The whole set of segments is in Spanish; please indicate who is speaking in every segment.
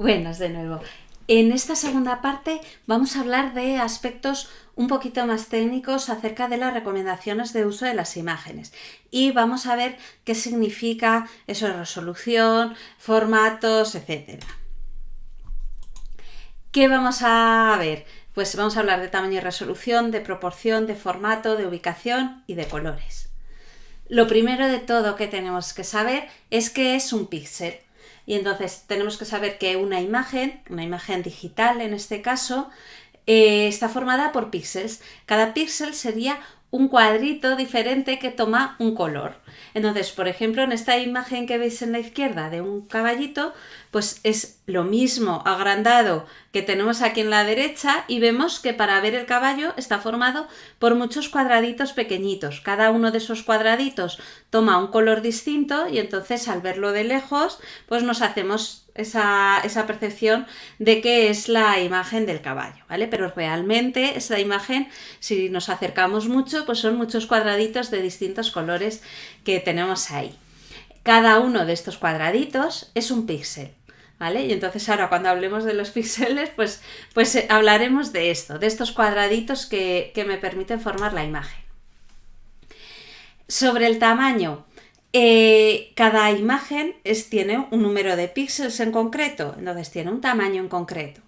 Speaker 1: Buenas de nuevo. En esta segunda parte vamos a hablar de aspectos un poquito más técnicos acerca de las recomendaciones de uso de las imágenes y vamos a ver qué significa eso de resolución, formatos, etc. ¿Qué vamos a ver? Pues vamos a hablar de tamaño y resolución, de proporción, de formato, de ubicación y de colores. Lo primero de todo que tenemos que saber es qué es un píxel. Y entonces tenemos que saber que una imagen digital en este caso, está formada por píxeles. Cada píxel sería un cuadrito diferente que toma un color. Entonces, por ejemplo, en esta imagen que veis en la izquierda de un caballito, pues es lo mismo agrandado que tenemos aquí en la derecha y vemos que para ver el caballo está formado por muchos cuadraditos pequeñitos. Cada uno de esos cuadraditos toma un color distinto y entonces al verlo de lejos pues nos hacemos esa percepción de que es la imagen del caballo, ¿vale? Pero realmente esa imagen, si nos acercamos mucho, pues son muchos cuadraditos de distintos colores que tenemos ahí. Cada uno de estos cuadraditos es un píxel, ¿vale? Y entonces ahora cuando hablemos de los píxeles, pues hablaremos de esto, de estos cuadraditos que me permiten formar la imagen. Sobre el tamaño, cada imagen tiene un número de píxeles en concreto, entonces tiene un tamaño en concreto.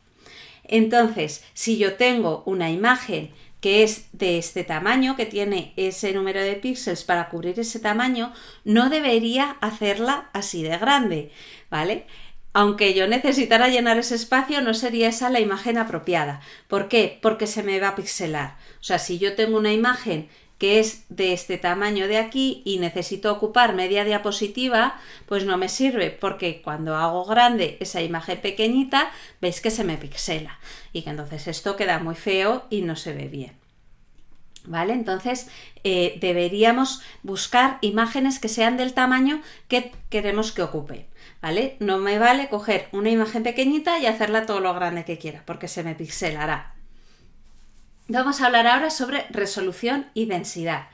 Speaker 1: Entonces, si yo tengo una imagen que es de este tamaño, que tiene ese número de píxeles para cubrir ese tamaño, no debería hacerla así de grande, ¿vale? Aunque yo necesitara llenar ese espacio, no sería esa la imagen apropiada. ¿Por qué? Porque se me va a pixelar. O sea, si yo tengo una imagen que es de este tamaño de aquí y necesito ocupar media diapositiva, pues no me sirve porque cuando hago grande esa imagen pequeñita, veis que se me pixela y que entonces esto queda muy feo y no se ve bien. ¿Vale? Entonces deberíamos buscar imágenes que sean del tamaño que queremos que ocupen, ¿vale? No me vale coger una imagen pequeñita y hacerla todo lo grande que quiera porque se me pixelará. Vamos a hablar ahora sobre resolución y densidad.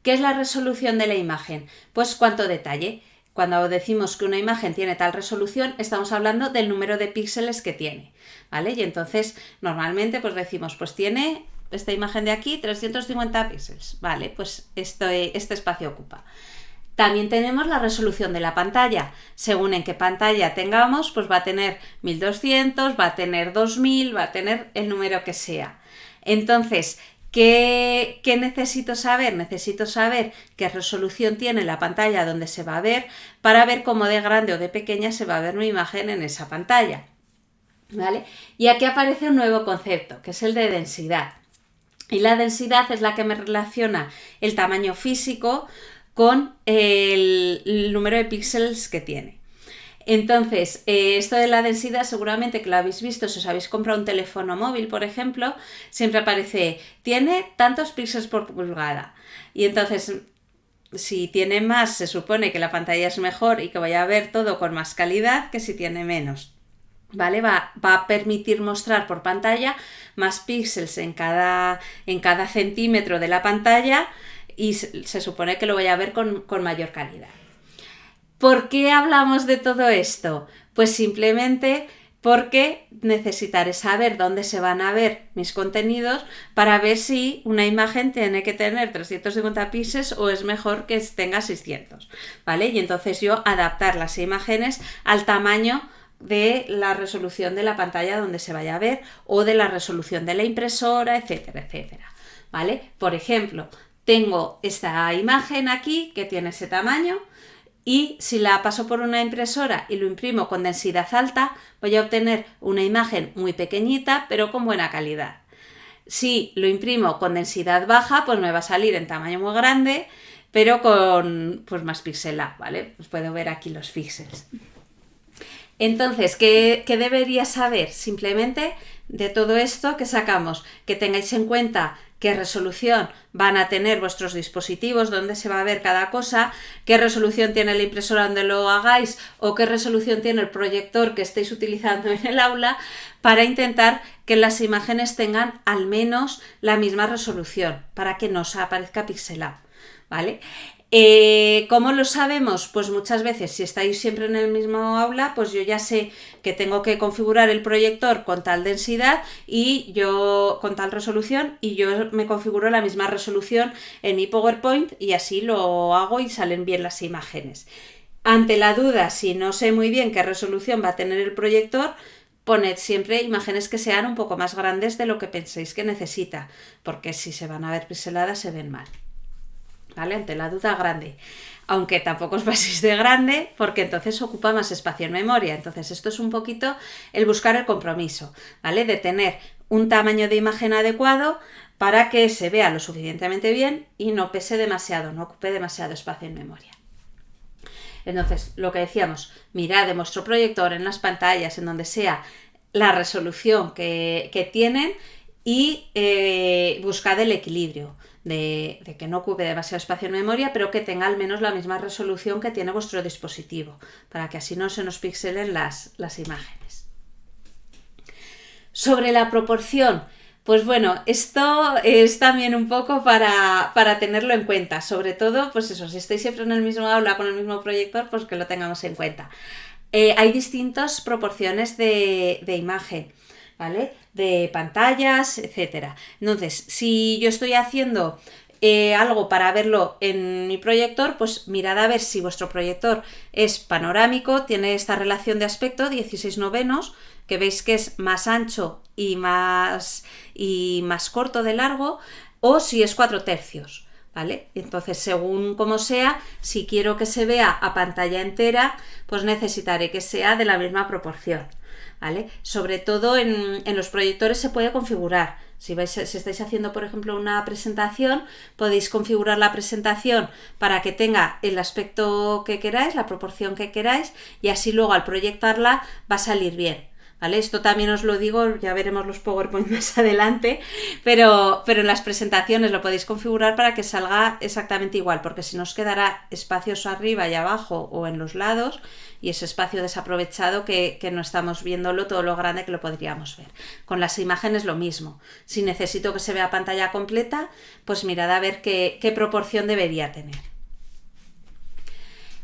Speaker 1: ¿Qué es la resolución de la imagen? Pues cuánto detalle. Cuando decimos que una imagen tiene tal resolución, estamos hablando del número de píxeles que tiene, ¿vale? Y entonces normalmente pues decimos, pues tiene esta imagen de aquí 350 píxeles, ¿vale? Pues este espacio ocupa. También tenemos la resolución de la pantalla. Según en qué pantalla tengamos, pues va a tener 1200, va a tener 2000, va a tener el número que sea. Entonces, ¿qué necesito saber? Necesito saber qué resolución tiene la pantalla donde se va a ver para ver cómo de grande o de pequeña se va a ver mi imagen en esa pantalla, ¿vale? Y aquí aparece un nuevo concepto, que es el de densidad. Y la densidad es la que me relaciona el tamaño físico con el número de píxeles que tiene. Entonces, esto de la densidad seguramente que lo habéis visto si os habéis comprado un teléfono móvil, por ejemplo, siempre aparece, tiene tantos píxeles por pulgada. Y entonces, si tiene más, se supone que la pantalla es mejor y que vaya a ver todo con más calidad que si tiene menos. ¿Vale? Va a permitir mostrar por pantalla más píxeles en cada centímetro de la pantalla y se supone que lo voy a ver con mayor calidad. ¿Por qué hablamos de todo esto? Pues simplemente porque necesitaré saber dónde se van a ver mis contenidos para ver si una imagen tiene que tener 350 píxeles o es mejor que tenga 600, ¿vale? Y entonces yo adaptar las imágenes al tamaño de la resolución de la pantalla donde se vaya a ver o de la resolución de la impresora, etcétera, etcétera, ¿vale? Por ejemplo, tengo esta imagen aquí que tiene ese tamaño y si la paso por una impresora y lo imprimo con densidad alta, voy a obtener una imagen muy pequeñita pero con buena calidad. Si lo imprimo con densidad baja, pues me va a salir en tamaño muy grande pero con pues más pixelado, ¿vale? Pues puedo ver aquí los píxeles. Entonces, ¿qué debería saber? Simplemente de todo esto que sacamos, que tengáis en cuenta qué resolución van a tener vuestros dispositivos, dónde se va a ver cada cosa, qué resolución tiene la impresora donde lo hagáis o qué resolución tiene el proyector que estéis utilizando en el aula para intentar que las imágenes tengan al menos la misma resolución para que no os aparezca pixelado, ¿vale? ¿Cómo lo sabemos? Pues muchas veces, si estáis siempre en el mismo aula, pues yo ya sé que tengo que configurar el proyector con tal densidad y yo con tal resolución, y yo me configuro la misma resolución en mi PowerPoint y así lo hago y salen bien las imágenes. Ante la duda, si no sé muy bien qué resolución va a tener el proyector, poned siempre imágenes que sean un poco más grandes de lo que penséis que necesita, porque si se van a ver pixeladas se ven mal. ¿Vale? Ante la duda, grande. Aunque tampoco os paséis de grande, porque entonces ocupa más espacio en memoria. Entonces esto es un poquito el buscar el compromiso, ¿vale? De tener un tamaño de imagen adecuado para que se vea lo suficientemente bien y no pese demasiado, no ocupe demasiado espacio en memoria. Entonces, lo que decíamos, mirad de vuestro proyector en las pantallas, en donde sea la resolución que tienen, y buscad el equilibrio de que no ocupe demasiado espacio en memoria, pero que tenga al menos la misma resolución que tiene vuestro dispositivo, para que así no se nos pixelen las imágenes. Sobre la proporción, pues bueno, esto es también un poco para tenerlo en cuenta, sobre todo, pues eso, si estáis siempre en el mismo aula con el mismo proyector, pues que lo tengamos en cuenta. Hay distintas proporciones de imagen, ¿vale? De pantallas, etcétera. Entonces, si yo estoy haciendo algo para verlo en mi proyector, pues mirad a ver si vuestro proyector es panorámico, tiene esta relación de aspecto 16/9, que veis que es más ancho y más corto de largo, o si es 4/3. ¿Vale? Entonces, según como sea, si quiero que se vea a pantalla entera, pues necesitaré que sea de la misma proporción, ¿vale? Sobre todo en los proyectores se puede configurar. Si estáis haciendo, por ejemplo, una presentación, podéis configurar la presentación para que tenga el aspecto que queráis, la proporción que queráis, y así luego al proyectarla va a salir bien. ¿Vale? Esto también os lo digo, ya veremos los PowerPoint más adelante, pero en las presentaciones lo podéis configurar para que salga exactamente igual, porque si no os quedará espacios arriba y abajo o en los lados, y ese espacio desaprovechado que no estamos viéndolo todo lo grande que lo podríamos ver. Con las imágenes lo mismo. Si necesito que se vea pantalla completa, pues mirad a ver qué proporción debería tener.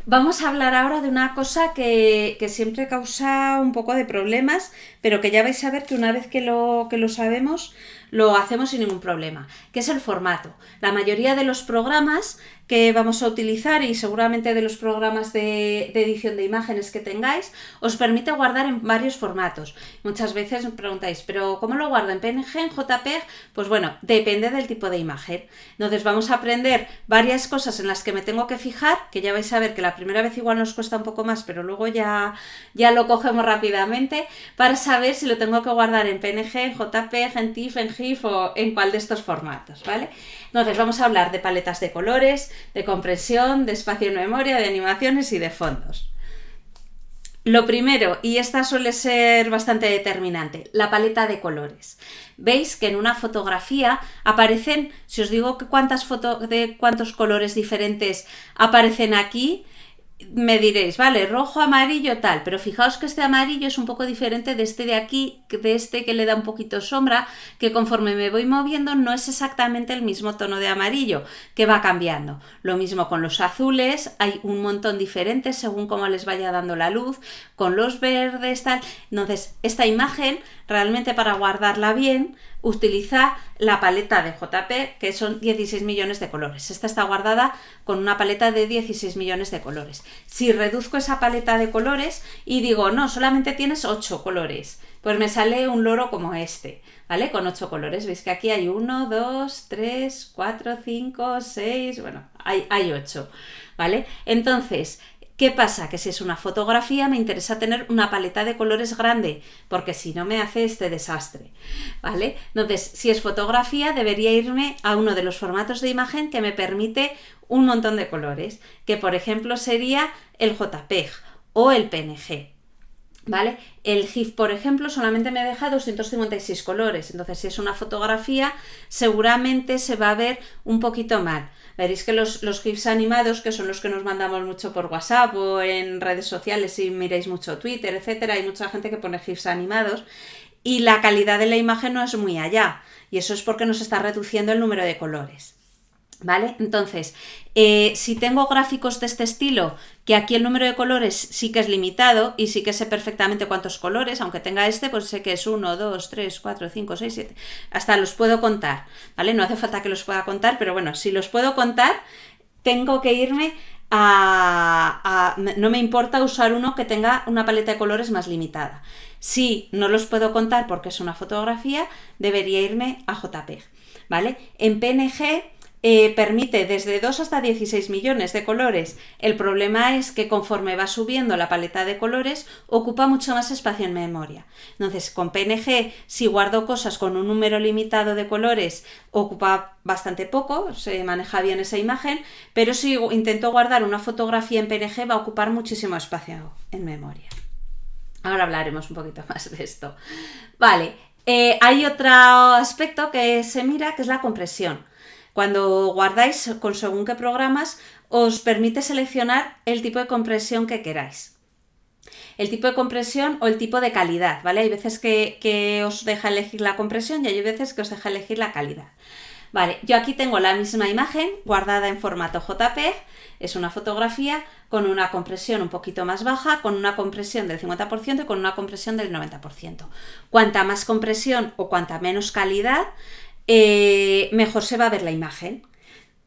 Speaker 1: Vamos a hablar ahora de una cosa que siempre causa un poco de problemas, pero que ya vais a ver que una vez que lo sabemos, lo hacemos sin ningún problema, que es el formato. La mayoría de los programas que vamos a utilizar, y seguramente de los programas de edición de imágenes que tengáis, os permite guardar en varios formatos. Muchas veces me preguntáis, ¿pero cómo lo guardo? ¿En PNG, en JPEG? Pues bueno, depende del tipo de imagen. Entonces vamos a aprender varias cosas en las que me tengo que fijar, que ya vais a ver que la primera vez igual nos cuesta un poco más, pero luego ya lo cogemos rápidamente, para saber si lo tengo que guardar en PNG, en JPEG, en TIFF, en GIF o en cuál de estos formatos, ¿vale? Entonces vamos a hablar de paletas de colores, de compresión, de espacio en memoria, de animaciones y de fondos. Lo primero, y esta suele ser bastante determinante, la paleta de colores. Veis que en una fotografía aparecen, si os digo que cuántos colores diferentes aparecen aquí, me diréis, vale, rojo, amarillo, tal, pero fijaos que este amarillo es un poco diferente de este de aquí, de este que le da un poquito sombra, que conforme me voy moviendo no es exactamente el mismo tono de amarillo, que va cambiando. Lo mismo con los azules, hay un montón diferentes según cómo les vaya dando la luz, con los verdes, tal. Entonces, esta imagen, realmente para guardarla bien, utiliza la paleta de JP, que son 16 millones de colores. Esta está guardada con una paleta de 16 millones de colores. Si reduzco esa paleta de colores y digo, no, solamente tienes 8 colores, pues me sale un loro como este, ¿vale? Con 8 colores. Veis que aquí hay 1, 2, 3, 4, 5, 6, bueno, hay 8, ¿vale? Entonces, ¿qué pasa? Que si es una fotografía me interesa tener una paleta de colores grande, porque si no me hace este desastre, ¿vale? Entonces, si es fotografía, debería irme a uno de los formatos de imagen que me permite un montón de colores, que por ejemplo sería el JPEG o el PNG. ¿Vale? El GIF, por ejemplo, solamente me deja 256 colores, entonces si es una fotografía seguramente se va a ver un poquito mal. Veréis que los GIFs animados, que son los que nos mandamos mucho por WhatsApp o en redes sociales, si miráis mucho Twitter, etcétera, hay mucha gente que pone GIFs animados y la calidad de la imagen no es muy allá, y eso es porque nos está reduciendo el número de colores. ¿Vale? Entonces, si tengo gráficos de este estilo, que aquí el número de colores sí que es limitado y sí que sé perfectamente cuántos colores, aunque tenga este, pues sé que es 1, 2, 3, 4, 5, 6, 7, hasta los puedo contar, ¿vale? No hace falta que los pueda contar, pero bueno, si los puedo contar, tengo que irme no me importa usar uno que tenga una paleta de colores más limitada. Si no los puedo contar porque es una fotografía, debería irme a JPEG, ¿vale? En PNG permite desde 2 hasta 16 millones de colores. El problema es que conforme va subiendo la paleta de colores, ocupa mucho más espacio en memoria. Entonces, con PNG, si guardo cosas con un número limitado de colores, ocupa bastante poco, se maneja bien esa imagen, pero si intento guardar una fotografía en PNG, va a ocupar muchísimo espacio en memoria. Ahora hablaremos un poquito más de esto. Vale, hay otro aspecto que se mira, que es la compresión. Cuando guardáis con según qué programas, os permite seleccionar el tipo de compresión que queráis. El tipo de compresión o el tipo de calidad, ¿vale? Hay veces que os deja elegir la compresión y hay veces que os deja elegir la calidad. Vale, yo aquí tengo la misma imagen guardada en formato JPEG, es una fotografía con una compresión un poquito más baja, con una compresión del 50% y con una compresión del 90%. Cuanta más compresión o cuanta menos calidad, mejor se va a ver la imagen.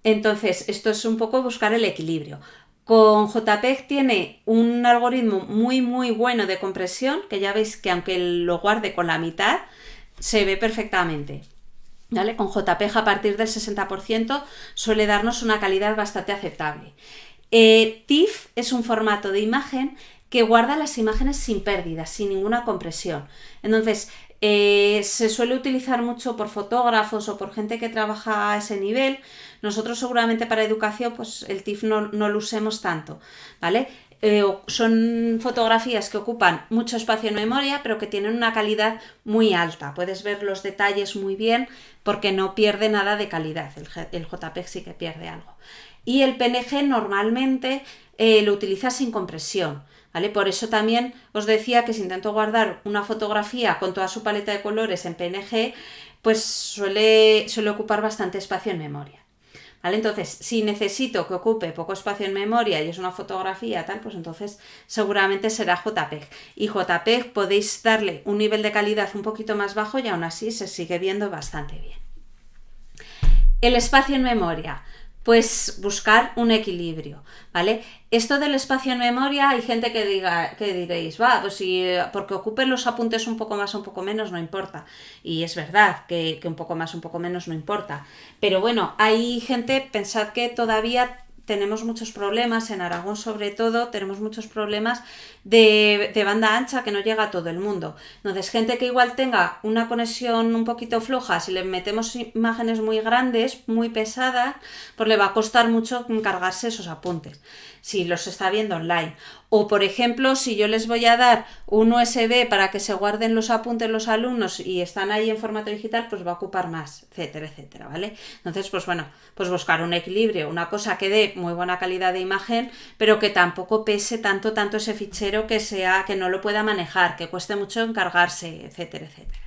Speaker 1: Entonces, esto es un poco buscar el equilibrio. Con JPEG tiene un algoritmo muy bueno de compresión, que ya veis que aunque lo guarde con la mitad, se ve perfectamente. ¿Vale? Con JPEG a partir del 60% suele darnos una calidad bastante aceptable. TIFF es un formato de imagen que guarda las imágenes sin pérdidas, sin ninguna compresión. Entonces, se suele utilizar mucho por fotógrafos o por gente que trabaja a ese nivel. Nosotros seguramente para educación pues el TIFF no lo usemos tanto, ¿vale? Son fotografías que ocupan mucho espacio en memoria, pero que tienen una calidad muy alta. Puedes ver los detalles muy bien porque no pierde nada de calidad. El JPEG sí que pierde algo. Y el PNG normalmente lo utiliza sin compresión, ¿vale? Por eso también os decía que si intento guardar una fotografía con toda su paleta de colores en PNG, pues suele ocupar bastante espacio en memoria. ¿Vale? Entonces, si necesito que ocupe poco espacio en memoria y es una fotografía tal, pues entonces seguramente será JPEG. Y JPEG podéis darle un nivel de calidad un poquito más bajo y aún así se sigue viendo bastante bien. El espacio en memoria. Pues buscar un equilibrio, ¿vale? Esto del espacio en memoria, hay gente que diréis, pues si porque ocupen los apuntes un poco más o un poco menos no importa. Y es verdad que un poco más o un poco menos no importa. Pero bueno, hay gente, pensad que todavía tenemos muchos problemas, en Aragón sobre todo, tenemos muchos problemas de banda ancha que no llega a todo el mundo. Entonces, gente que igual tenga una conexión un poquito floja, si le metemos imágenes muy grandes, muy pesadas, pues le va a costar mucho cargarse esos apuntes, si los está viendo online. O, por ejemplo, si yo les voy a dar un USB para que se guarden los apuntes los alumnos y están ahí en formato digital, pues va a ocupar más, etcétera, etcétera, ¿vale? Entonces, pues bueno, pues buscar un equilibrio, una cosa que dé muy buena calidad de imagen, pero que tampoco pese tanto ese fichero que no lo pueda manejar, que cueste mucho encargarse, etcétera, etcétera.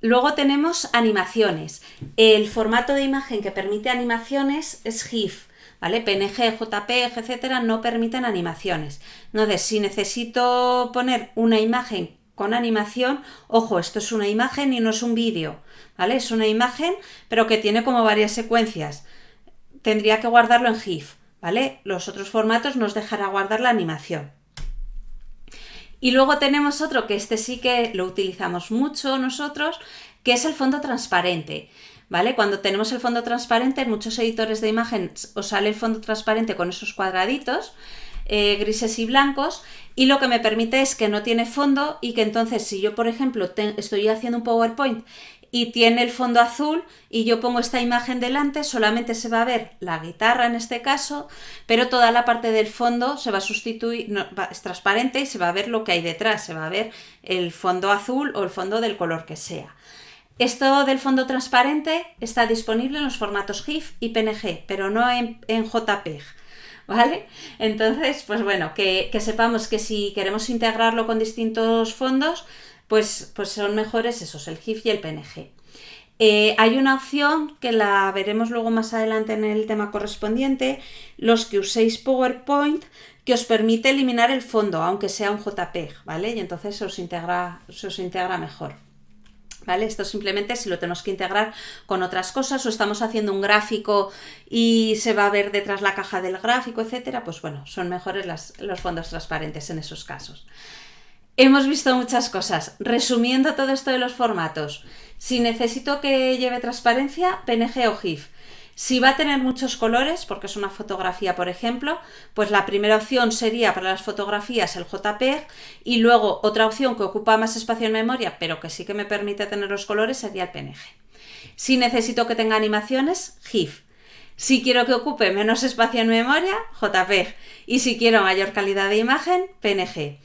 Speaker 1: Luego tenemos animaciones. El formato de imagen que permite animaciones es GIF, ¿vale? PNG, JPEG, etcétera, no permiten animaciones. Entonces, si necesito poner una imagen con animación, ojo, esto es una imagen y no es un vídeo, ¿vale? Es una imagen, pero que tiene como varias secuencias. Tendría que guardarlo en GIF, ¿vale? Los otros formatos nos dejará guardar la animación. Y luego tenemos otro que este sí que lo utilizamos mucho nosotros, que es el fondo transparente, ¿vale? Cuando tenemos el fondo transparente, en muchos editores de imagen os sale el fondo transparente con esos cuadraditos grises y blancos, y lo que me permite es que no tiene fondo y que entonces si yo, por ejemplo, estoy haciendo un PowerPoint y tiene el fondo azul y yo pongo esta imagen delante, solamente se va a ver la guitarra en este caso, pero toda la parte del fondo se va a sustituir, es transparente y se va a ver lo que hay detrás, se va a ver el fondo azul o el fondo del color que sea. Esto del fondo transparente está disponible en los formatos GIF y PNG, pero no en JPEG, ¿vale? Entonces, pues bueno, que sepamos que si queremos integrarlo con distintos fondos, pues son mejores esos, el GIF y el PNG. Hay una opción que la veremos luego más adelante en el tema correspondiente, los que uséis PowerPoint, que os permite eliminar el fondo, aunque sea un JPEG, ¿vale? Y entonces se os integra mejor. ¿Vale? Esto simplemente si lo tenemos que integrar con otras cosas o estamos haciendo un gráfico y se va a ver detrás la caja del gráfico, etcétera, pues bueno, son mejores los fondos transparentes en esos casos. Hemos visto muchas cosas. Resumiendo todo esto de los formatos, si necesito que lleve transparencia, PNG o GIF. Si va a tener muchos colores, porque es una fotografía, por ejemplo, pues la primera opción sería para las fotografías el JPEG y luego otra opción que ocupa más espacio en memoria, pero que sí que me permite tener los colores, sería el PNG. Si necesito que tenga animaciones, GIF. Si quiero que ocupe menos espacio en memoria, JPEG. Y si quiero mayor calidad de imagen, PNG.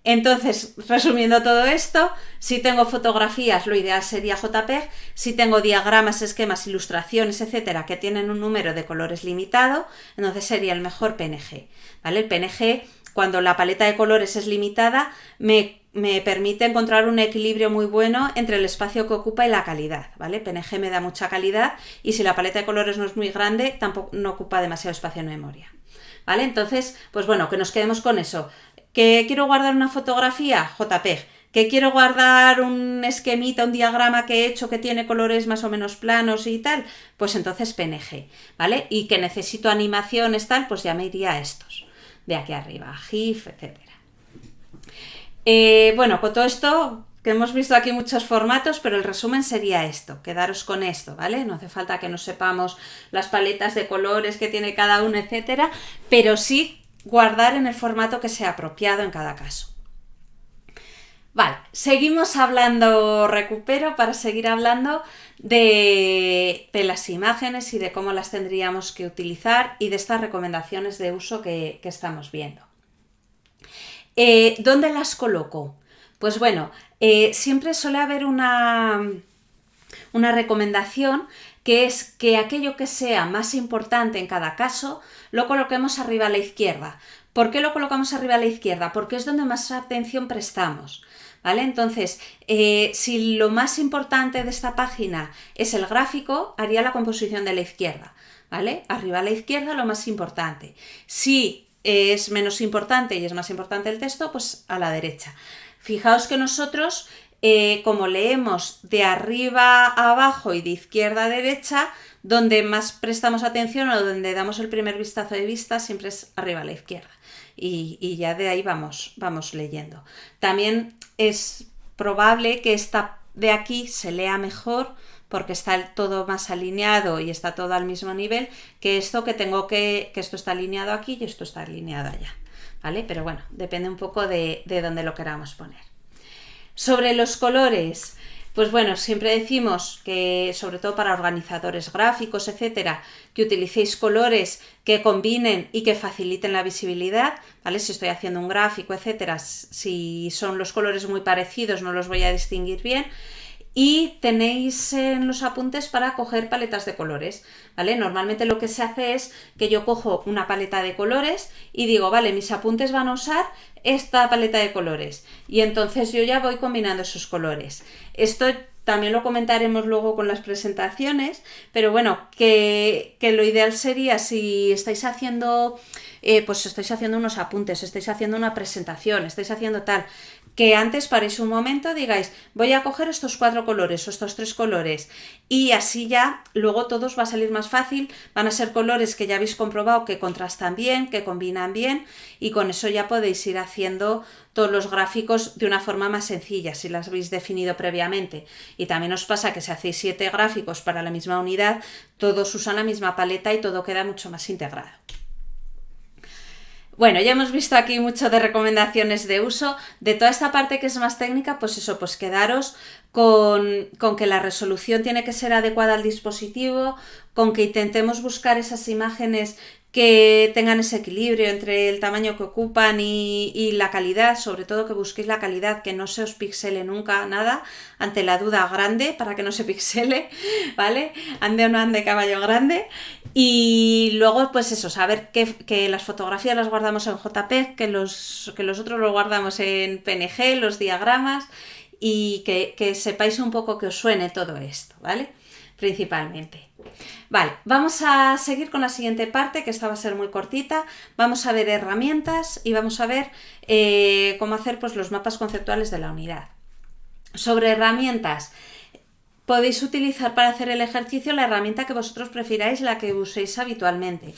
Speaker 1: Entonces, resumiendo todo esto, si tengo fotografías, lo ideal sería JPEG. Si tengo diagramas, esquemas, ilustraciones, etcétera, que tienen un número de colores limitado, entonces sería el mejor PNG. ¿Vale? El PNG, cuando la paleta de colores es limitada, me permite encontrar un equilibrio muy bueno entre el espacio que ocupa y la calidad. ¿Vale? PNG me da mucha calidad y si la paleta de colores no es muy grande, tampoco no ocupa demasiado espacio en memoria. ¿Vale? Entonces, pues bueno, que nos quedemos con eso. ¿Que quiero guardar una fotografía? JPEG. ¿Que quiero guardar un esquemita, un diagrama que he hecho que tiene colores más o menos planos y tal? Pues entonces PNG, ¿vale? Y que necesito animaciones tal, pues ya me iría a estos, de aquí arriba, GIF, etc. Bueno, con todo esto, que hemos visto aquí muchos formatos, pero el resumen sería esto, quedaros con esto, ¿vale? No hace falta que no sepamos las paletas de colores que tiene cada uno, etcétera, pero sí guardar en el formato que sea apropiado en cada caso. Vale, seguimos hablando, recupero para seguir hablando de las imágenes y de cómo las tendríamos que utilizar y de estas recomendaciones de uso que estamos viendo. ¿Dónde las coloco? Pues bueno, siempre suele haber una recomendación que es que aquello que sea más importante en cada caso lo coloquemos arriba a la izquierda. ¿Por qué lo colocamos arriba a la izquierda? Porque es donde más atención prestamos, ¿vale? Entonces, si lo más importante de esta página es el gráfico, haría la composición de la izquierda, ¿vale? Arriba a la izquierda lo más importante. Si es menos importante y es más importante el texto, pues a la derecha. Fijaos que nosotros, como leemos de arriba a abajo y de izquierda a derecha, donde más prestamos atención o donde damos el primer vistazo de vista siempre es arriba a la izquierda. Y ya de ahí vamos leyendo. También es probable que esta de aquí se lea mejor porque está todo más alineado y está todo al mismo nivel que esto que esto está alineado aquí y esto está alineado allá, ¿vale? Pero bueno, depende un poco de dónde lo queramos poner. Sobre los colores, pues bueno, siempre decimos que, sobre todo para organizadores gráficos, etcétera, que utilicéis colores que combinen y que faciliten la visibilidad, ¿vale? Si estoy haciendo un gráfico, etcétera, si son los colores muy parecidos no los voy a distinguir bien. Y tenéis en los apuntes para coger paletas de colores, ¿vale? Normalmente lo que se hace es que yo cojo una paleta de colores y digo, vale, mis apuntes van a usar esta paleta de colores y entonces yo ya voy combinando esos colores. Esto también lo comentaremos luego con las presentaciones, pero bueno, que lo ideal sería si estáis haciendo, pues estáis haciendo unos apuntes, estáis haciendo una presentación, estáis haciendo tal, que antes paréis un momento, digáis, voy a coger estos 4 colores o estos 3 colores y así ya luego todo os va a salir más fácil, van a ser colores que ya habéis comprobado que contrastan bien, que combinan bien y con eso ya podéis ir haciendo todos los gráficos de una forma más sencilla si las habéis definido previamente. Y también os pasa que si hacéis 7 gráficos para la misma unidad, todos usan la misma paleta y todo queda mucho más integrado. Bueno, ya hemos visto aquí mucho de recomendaciones de uso. De toda esta parte que es más técnica, pues eso, pues quedaros con que la resolución tiene que ser adecuada al dispositivo, con que intentemos buscar esas imágenes que tengan ese equilibrio entre el tamaño que ocupan y la calidad, sobre todo que busquéis la calidad, que no se os pixele nunca nada, ante la duda grande para que no se pixele, ¿vale? Ande o no ande caballo grande. Y luego pues eso, saber que las fotografías las guardamos en JPEG, que los otros los guardamos en PNG, los diagramas y que sepáis un poco que os suene todo esto, ¿vale? Principalmente. Vale, vamos a seguir con la siguiente parte, que esta va a ser muy cortita. Vamos a ver herramientas y vamos a ver cómo hacer pues, los mapas conceptuales de la unidad. Sobre herramientas, podéis utilizar para hacer el ejercicio la herramienta que vosotros prefiráis, la que uséis habitualmente.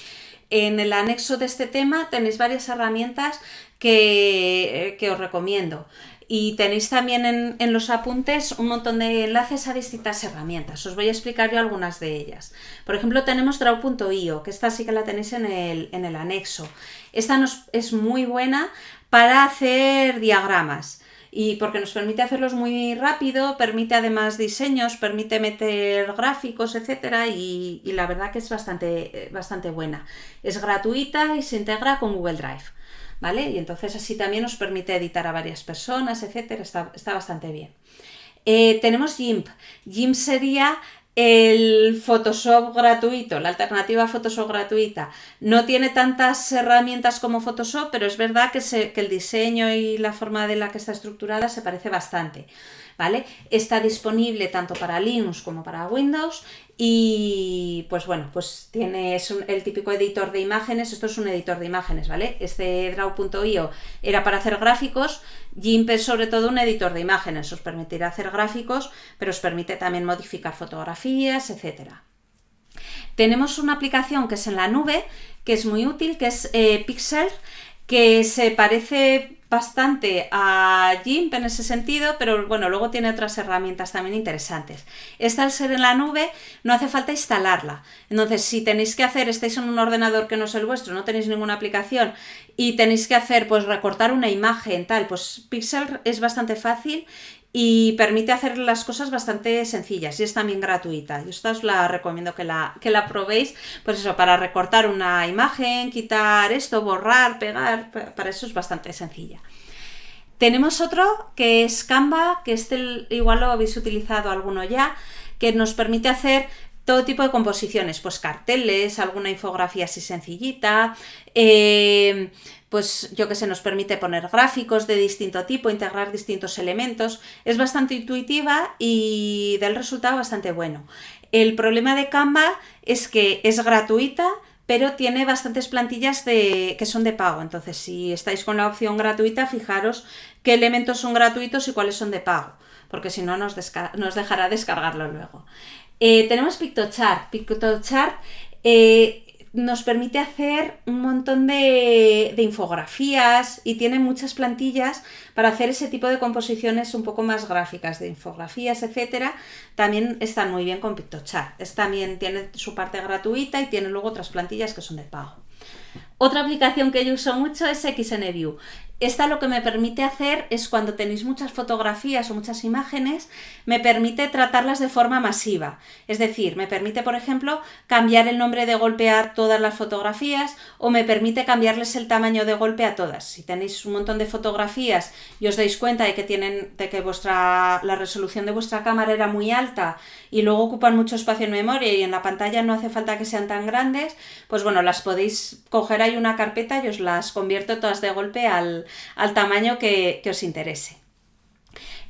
Speaker 1: En el anexo de este tema tenéis varias herramientas que os recomiendo. Y tenéis también en los apuntes un montón de enlaces a distintas herramientas. Os voy a explicar yo algunas de ellas. Por ejemplo, tenemos Draw.io, que esta sí que la tenéis en el anexo. Esta es muy buena para hacer diagramas. Y porque nos permite hacerlos muy rápido, permite además diseños, permite meter gráficos, etcétera, y la verdad que es bastante buena. Es gratuita y se integra con Google Drive, ¿vale? Y entonces así también nos permite editar a varias personas, etcétera, está bastante bien. Tenemos GIMP. GIMP sería el Photoshop gratuito, la alternativa a Photoshop gratuita. No tiene tantas herramientas como Photoshop, pero es verdad que el diseño y la forma de la que está estructurada se parece bastante, ¿vale? Está disponible tanto para Linux como para Windows y pues bueno, pues es el típico editor de imágenes. Esto es un editor de imágenes, ¿vale? Este Draw.io era para hacer gráficos. GIMP es sobre todo un editor de imágenes, os permitirá hacer gráficos, pero os permite también modificar fotografías, etcétera. Tenemos una aplicación que es en la nube, que es muy útil, que es Pixel, que se parece bastante a GIMP en ese sentido, pero bueno, luego tiene otras herramientas también interesantes. Esta, al ser en la nube, no hace falta instalarla. Entonces, si tenéis que estáis en un ordenador que no es el vuestro, no tenéis ninguna aplicación y tenéis que hacer, pues recortar una imagen, tal, pues Pixel es bastante fácil y permite hacer las cosas bastante sencillas y es también gratuita. Yo esta os la recomiendo que la probéis, pues eso, para recortar una imagen, quitar esto, borrar, pegar, para eso es bastante sencilla. Tenemos otro que es Canva, que igual lo habéis utilizado alguno ya, que nos permite hacer todo tipo de composiciones, pues carteles, alguna infografía así sencillita, pues yo que sé, nos permite poner gráficos de distinto tipo, integrar distintos elementos. Es bastante intuitiva y da el resultado bastante bueno. El problema de Canva es que es gratuita, pero tiene bastantes plantillas que son de pago. Entonces, si estáis con la opción gratuita, fijaros qué elementos son gratuitos y cuáles son de pago, porque si no nos dejará descargarlo luego. Tenemos Piktochart. Piktochart nos permite hacer un montón de infografías y tiene muchas plantillas para hacer ese tipo de composiciones un poco más gráficas, de infografías, etcétera. También están muy bien con Piktochart. También tiene su parte gratuita y tiene luego otras plantillas que son de pago. Otra aplicación que yo uso mucho es XNView. Esta lo que me permite hacer es, cuando tenéis muchas fotografías o muchas imágenes, me permite tratarlas de forma masiva. Es decir, me permite, por ejemplo, cambiar el nombre de golpe a todas las fotografías, o me permite cambiarles el tamaño de golpe a todas. Si tenéis un montón de fotografías y os dais cuenta de que la resolución de vuestra cámara era muy alta y luego ocupan mucho espacio en memoria y en la pantalla no hace falta que sean tan grandes, pues bueno, las podéis coger ahí una carpeta y os las convierto todas de golpe al tamaño que os interese.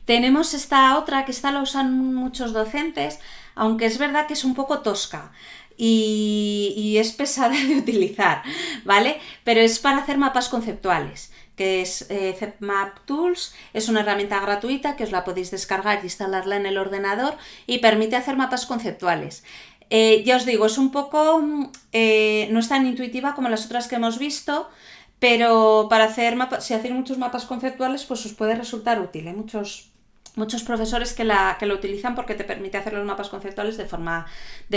Speaker 1: Tenemos esta otra, que esta la usan muchos docentes, aunque es verdad que es un poco tosca y es pesada de utilizar, ¿vale? Pero es para hacer mapas conceptuales, que es ZMap Tools. Es una herramienta gratuita que os la podéis descargar y instalarla en el ordenador y permite hacer mapas conceptuales. Ya os digo, es un poco, no es tan intuitiva como las otras que hemos visto, pero para hacer si hacéis muchos mapas conceptuales, pues os puede resultar útil. Hay muchos profesores que lo utilizan porque te permite hacer los mapas conceptuales de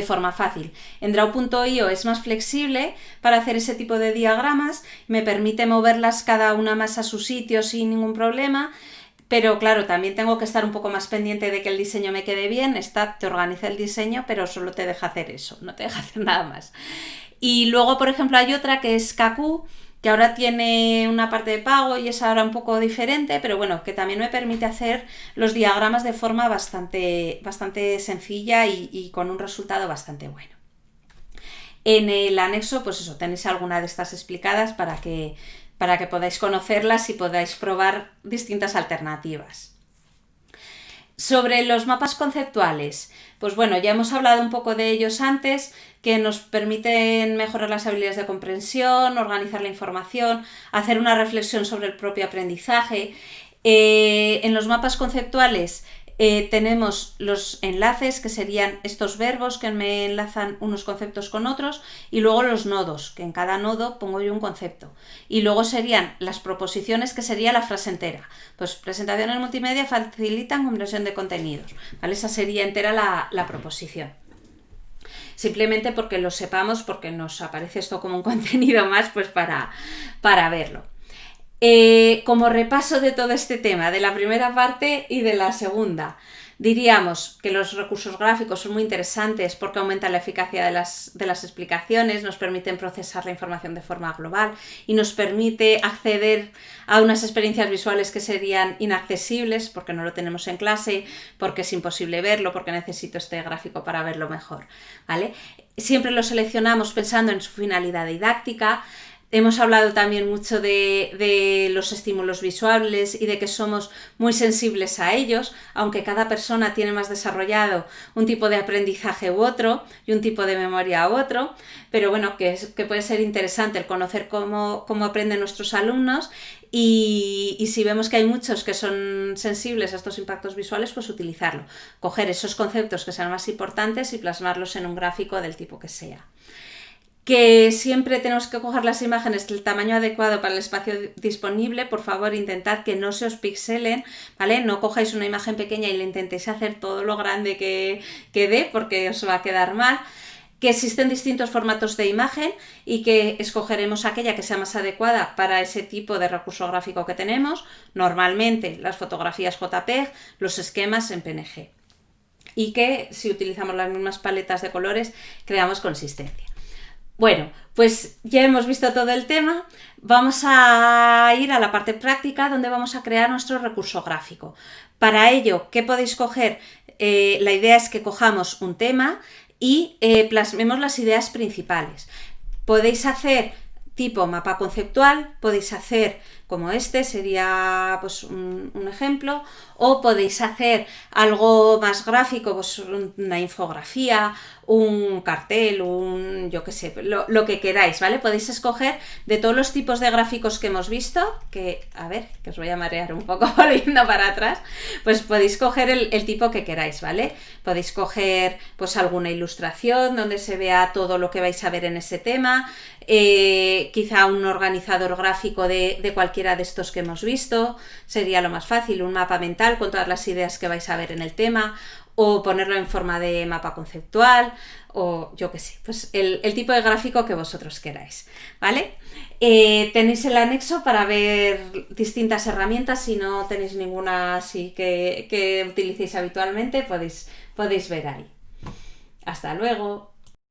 Speaker 1: forma fácil. En Draw.io es más flexible para hacer ese tipo de diagramas, me permite moverlas cada una más a su sitio sin ningún problema. Pero claro, también tengo que estar un poco más pendiente de que el diseño me quede bien. Esta te organiza el diseño, pero solo te deja hacer eso, no te deja hacer nada más. Y luego, por ejemplo, hay otra que es Kaku, que ahora tiene una parte de pago y es ahora un poco diferente, pero bueno, que también me permite hacer los diagramas de forma bastante sencilla y con un resultado bastante bueno. En el anexo, pues eso, tenéis alguna de estas explicadas para que podáis conocerlas y podáis probar distintas alternativas. Sobre los mapas conceptuales, pues bueno, ya hemos hablado un poco de ellos antes, que nos permiten mejorar las habilidades de comprensión, organizar la información, hacer una reflexión sobre el propio aprendizaje. En los mapas conceptuales tenemos los enlaces, que serían estos verbos que me enlazan unos conceptos con otros, y luego los nodos, que en cada nodo pongo yo un concepto. Y luego serían las proposiciones, que sería la frase entera. Pues presentaciones multimedia facilitan comprensión de contenidos, ¿vale? Esa sería entera la proposición. Simplemente porque lo sepamos, porque nos aparece esto como un contenido más, pues para verlo. Como repaso de todo este tema, de la primera parte y de la segunda, diríamos que los recursos gráficos son muy interesantes porque aumentan la eficacia de las explicaciones, nos permiten procesar la información de forma global y nos permite acceder a unas experiencias visuales que serían inaccesibles porque no lo tenemos en clase, porque es imposible verlo, porque necesito este gráfico para verlo mejor, ¿vale? Siempre lo seleccionamos pensando en su finalidad didáctica. Hemos hablado también mucho de los estímulos visuales y de que somos muy sensibles a ellos, aunque cada persona tiene más desarrollado un tipo de aprendizaje u otro y un tipo de memoria u otro, pero bueno, que puede ser interesante el conocer cómo aprenden nuestros alumnos y si vemos que hay muchos que son sensibles a estos impactos visuales, pues utilizarlo, coger esos conceptos que sean más importantes y plasmarlos en un gráfico del tipo que sea. Que siempre tenemos que coger las imágenes del tamaño adecuado para el espacio disponible. Por favor, intentad que no se os pixelen, ¿vale? No cojáis una imagen pequeña y le intentéis hacer todo lo grande que dé, porque os va a quedar mal. Que existen distintos formatos de imagen y que escogeremos aquella que sea más adecuada para ese tipo de recurso gráfico que tenemos. Normalmente las fotografías JPEG, los esquemas en PNG. Y que si utilizamos las mismas paletas de colores, creamos consistencia. Bueno, pues ya hemos visto todo el tema, vamos a ir a la parte práctica donde vamos a crear nuestro recurso gráfico. Para ello, ¿qué podéis coger? La idea es que cojamos un tema y plasmemos las ideas principales. Podéis hacer tipo mapa conceptual, podéis hacer como este, sería pues un ejemplo, o podéis hacer algo más gráfico, pues una infografía, un cartel, yo qué sé, lo que queráis, ¿vale? Podéis escoger de todos los tipos de gráficos que hemos visto, que, a ver, que os voy a marear un poco volviendo para atrás, pues podéis coger el tipo que queráis, ¿vale? Podéis coger pues alguna ilustración donde se vea todo lo que vais a ver en ese tema, quizá un organizador gráfico de cualquiera de estos que hemos visto, sería lo más fácil, un mapa mental con todas las ideas que vais a ver en el tema, o ponerlo en forma de mapa conceptual, o yo qué sé, pues el tipo de gráfico que vosotros queráis, ¿vale? Tenéis el anexo para ver distintas herramientas. Si no tenéis ninguna así que utilicéis habitualmente, podéis ver ahí. Hasta luego.